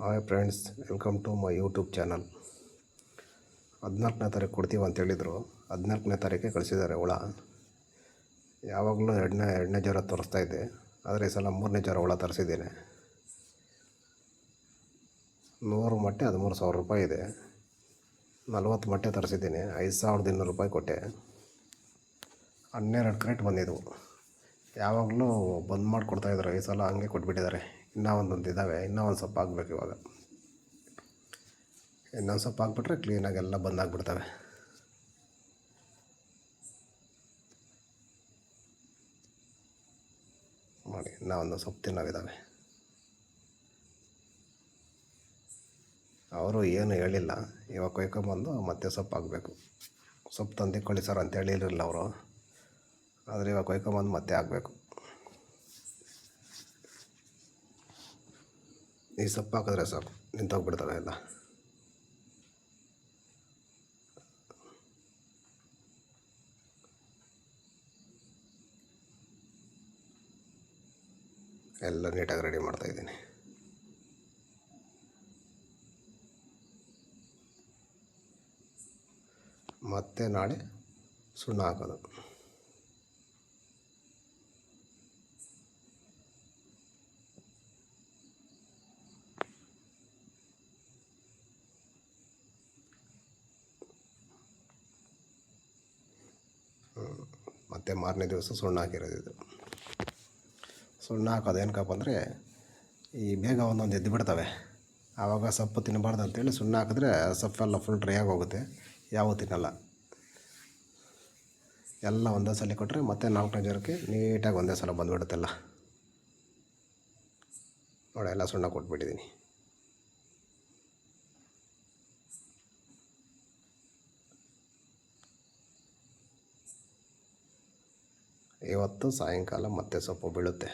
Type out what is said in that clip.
Hi friends, welcome to my YouTube channel. 14ನೇ ತಾರೀಕು ಕೊಡ್ತೀವಿ ಅಂತ ಹೇಳಿದರು. 14ನೇ ತಾರೀಕೆ ಕಳಿಸಿದ್ದಾರೆ ಹುಳ. ಯಾವಾಗಲೂ ಎರಡನೇ ಜ್ವರ ತೋರಿಸ್ತಾ ಇದ್ದೆ, ಆದರೆ ಈ ಸಲ 3ನೇ ಜ್ವರ ಹುಳ ತರಿಸಿದ್ದೇನೆ. 100 ಮೊಟ್ಟೆ 13,000 ರೂಪಾಯಿ ಇದೆ. 40 ಮೊಟ್ಟೆ ತರಿಸಿದ್ದೀನಿ, 5,200 ರೂಪಾಯಿ ಕೊಟ್ಟೆ. 12 ಕ್ರೇಟ್ ಬಂದಿದ್ದವು. ಯಾವಾಗಲೂ ಬಂದ್ ಮಾಡಿ ಕೊಡ್ತಾಯಿದ್ರು, ಈ ಸಲ ಹಂಗೆ ಕೊಟ್ಬಿಟ್ಟಿದ್ದಾರೆ. ಇನ್ನೂ ಒಂದೊಂದು ಇದ್ದಾವೆ, ಇನ್ನೂ ಒಂದು ಸ್ವಲ್ಪ ಹಾಕ್ಬೇಕು. ಇವಾಗ ಇನ್ನೊಂದು ಸ್ವಲ್ಪ ಹಾಕ್ಬಿಟ್ರೆ ಕ್ಲೀನಾಗೆಲ್ಲ ಬಂದಾಗ್ಬಿಡ್ತವೆ. ನೋಡಿ, ಇನ್ನೂ ಒಂದು ಸೊಪ್ಪು ತಿನ್ನೋವಿದ್ದಾವೆ. ಅವರು ಏನು ಹೇಳಿಲ್ಲ, ಇವಾಗ ಕೊಯ್ಕೊಂಬಂದು ಮತ್ತೆ ಸೊಪ್ಪು ಹಾಕಬೇಕು. ಸೊಪ್ಪು ತಂದಿಕ್ಕೊಳ್ಳಿ ಸರ್ ಅಂತ ಹೇಳಿರಲಿಲ್ಲ ಅವರು, ಆದರೆ ಇವಾಗ ಕೊಯ್ಕೊಂಬಂದು ಮತ್ತೆ ಹಾಕಬೇಕು. ಈ ಸೊಪ್ಪು ಹಾಕಿದ್ರೆ ಸಾಕು, ನಿಂತೋಗ್ಬಿಡ್ತವೆ ಎಲ್ಲ. ಎಲ್ಲ ನೀಟಾಗಿ ರೆಡಿ ಮಾಡ್ತಾಯಿದ್ದೀನಿ. ಮತ್ತೆ ನಾಳೆ ಸುಣ್ಣ ಹಾಕೋದು. ಮತ್ತು ಮಾರನೇ ದಿವಸ ಸುಣ್ಣ ಹಾಕಿರೋದು. ಇದು ಸುಣ್ಣ ಹಾಕೋದು ಏನಕ್ಕಪ್ಪ ಅಂದರೆ, ಈ ಬೇಗ ಒಂದೊಂದು ಎದ್ದು ಬಿಡ್ತವೆ. ಆವಾಗ ಸೊಪ್ಪು ತಿನ್ನಬಾರ್ದು ಅಂತೇಳಿ ಸುಣ್ಣ ಹಾಕಿದ್ರೆ ಸೊಪ್ಪೆಲ್ಲ ಫುಲ್ ಡ್ರೈ ಆಗಿ ಹೋಗುತ್ತೆ, ಯಾವ ತಿನ್ನಲ್ಲ. ಎಲ್ಲ ಒಂದೇ ಸಲ ಕೊಟ್ಟರೆ ಮತ್ತೆ 4ನೇ ಜ್ವರಕ್ಕೆ ನೀಟಾಗಿ ಒಂದೇ ಸಲ ಬಂದುಬಿಡುತ್ತೆಲ್ಲ. ನೋಡಿ, ಎಲ್ಲ ಸುಣ್ಣ ಕೊಟ್ಬಿಟ್ಟಿದ್ದೀನಿ. ಇವತ್ತು ಸಾಯಂಕಾಲ ಮತ್ತೆ ಸೊಪ್ಪು ಬೀಳುತ್ತೆ.